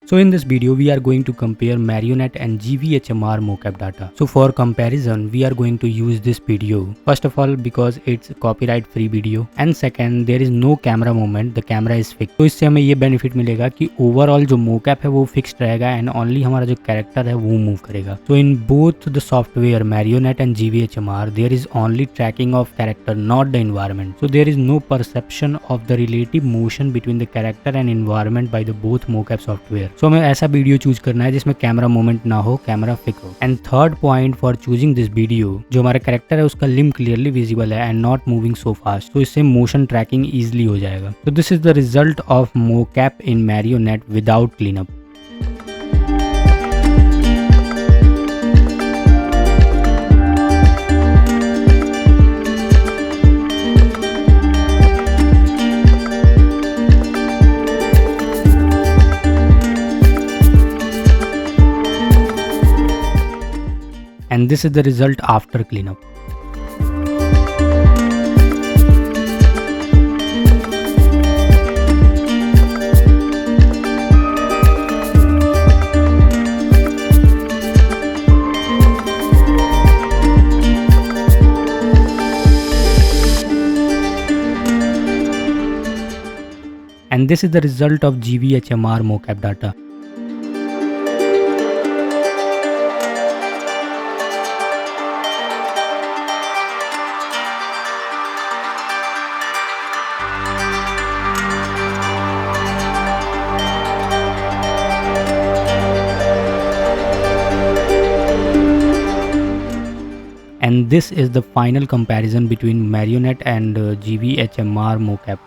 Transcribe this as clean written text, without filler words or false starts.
So in this video we are going to compare Marionette and GVHMR Mocap data. So for comparison we are going to use this video. First of all because it's copyright free video and second there is no camera movement, the camera is fixed. तो इससे हमें ये benefit मिलेगा कि overall जो mocap है वो fixed रहेगा and only हमारा जो character है वो move करेगा. So in both the software Marionette and GVHMR there is only tracking of character, not the environment. So there is no perception of the relative motion between the character and environment by the both mocap software. सो हमें ऐसा video choose करना है जिसमें camera movement ना हो, camera fix हो. And third point for choosing this video, जो हमारा कैरेक्टर है उसका लिम्ब क्लियरली विजिबल है and not moving so fast, तो इससे मोशन ट्रैकिंग इजीली हो जाएगा. तो this is the result of mocap in Marionette without cleanup. And this is the result after cleanup. And this is the result of GVHMR Mocap data. And this is the final comparison between Marionette and GVHMR Mocap.